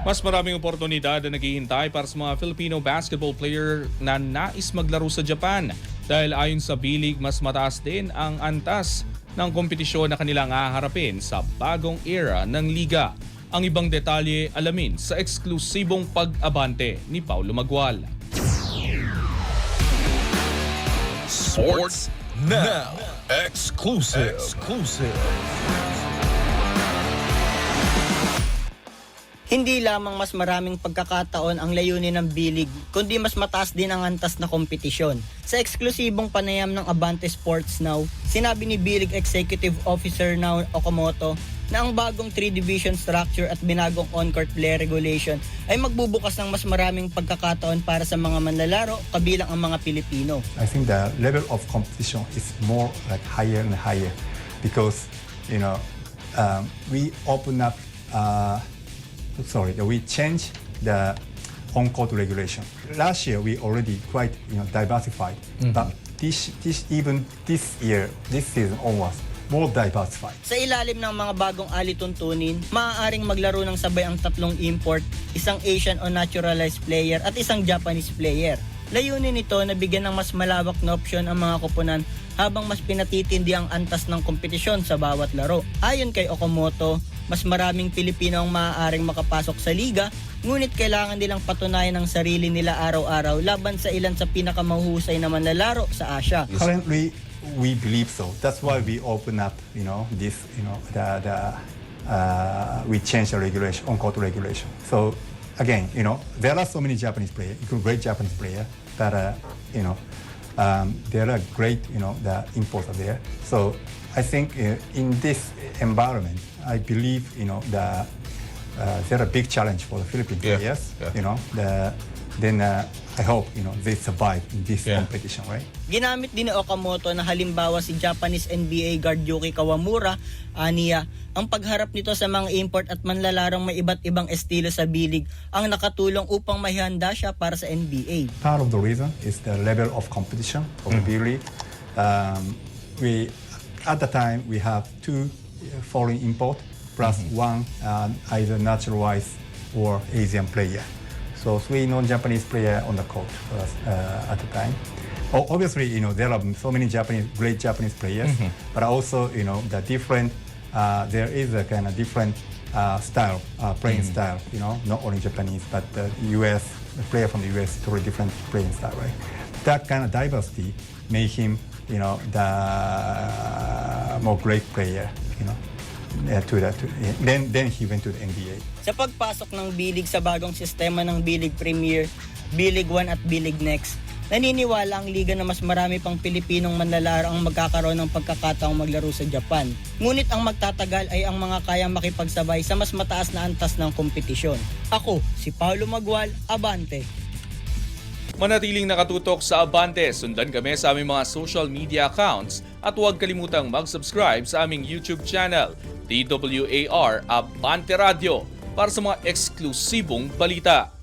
Mas maraming oportunidad na naghihintay para sa mga Filipino basketball player na nais maglaro sa Japan dahil ayon sa bilig mas mataas din ang antas ng kompetisyon na kanilang haharapin sa bagong era ng liga. Ang ibang detalye alamin sa eksklusibong pag-abante ni Paulo Magwal. Sports Now Exclusive. Hindi lamang mas maraming pagkakataon ang layunin ng bilig, kundi mas mataas din ang antas na kompetisyon. Sa eksklusibong panayam ng Abante Sports Now, sinabi ni Bilig Executive Officer Nao Okamoto na ang bagong 3-division structure at binagong on-court play regulation ay magbubukas ng mas maraming pagkakataon para sa mga manlalaro kabilang ang mga Pilipino. I think the level of competition is more like higher and higher because we open up. We changed the on-court regulation. Last year we already quite diversified, but this year, this season onwards, more diversified. Sa ilalim ng mga bagong alituntunin, maaaring maglaro ng sabay ang tatlong import, isang Asian o naturalized player at isang Japanese player. Layunin nito na bigyan ng mas malawak na opsyon ang mga koponan habang mas pinatitindi ang antas ng kompetisyon sa bawat laro. Ayon kay Okamoto, mas maraming Pilipino ang maaaring makapasok sa liga, ngunit kailangan nilang patunayan ang sarili nila araw-araw laban sa ilan sa pinakamahuhusay na manlalaro sa Asia. Currently, we believe so. That's why we open up, this, we change the regulation, on-court regulation. So again, there are so many Japanese players, great Japanese players that there are great, the imports are there. So I think in this environment, I believe, there are a big challenge for the Philippine players. Then I hope, they survive in this competition, right? Ginamit din ni Okamoto na halimbawa si Japanese NBA guard Yuki Kawamura, aniya, ang pagharap nito sa mga import at manlalarong may iba't ibang estilo sa bilig ang nakatulong upang mahihanda siya para sa NBA. Part of the reason is the level of competition of the B-League. At the time, we have two foreign import plus one either naturalized or Asian player. So three non-Japanese players on the court at the time. Obviously, there are so many great Japanese players, but also, the different. There is a kind of different style, playing style. Not only Japanese, but the player from the US, totally different playing style, right? That kind of diversity made him, the more great player. Then he went to the NBA. Sa pagpasok ng bilig sa bagong sistema ng Bilig Premier, Bilig 1 at Bilig Next, naniniwala ang liga na mas marami pang Pilipinong manlalaro ang magkakaroon ng pagkakataong maglaro sa Japan. Ngunit ang magtatagal ay ang mga kayang makipagsabay sa mas mataas na antas ng kompetisyon. Ako, si Paulo Magwal, Abante. Manatiling nakatutok sa Abante, sundan kami sa aming mga social media accounts at huwag kalimutang mag-subscribe sa aming YouTube channel, DWAR Abante Radio, para sa mga eksklusibong balita.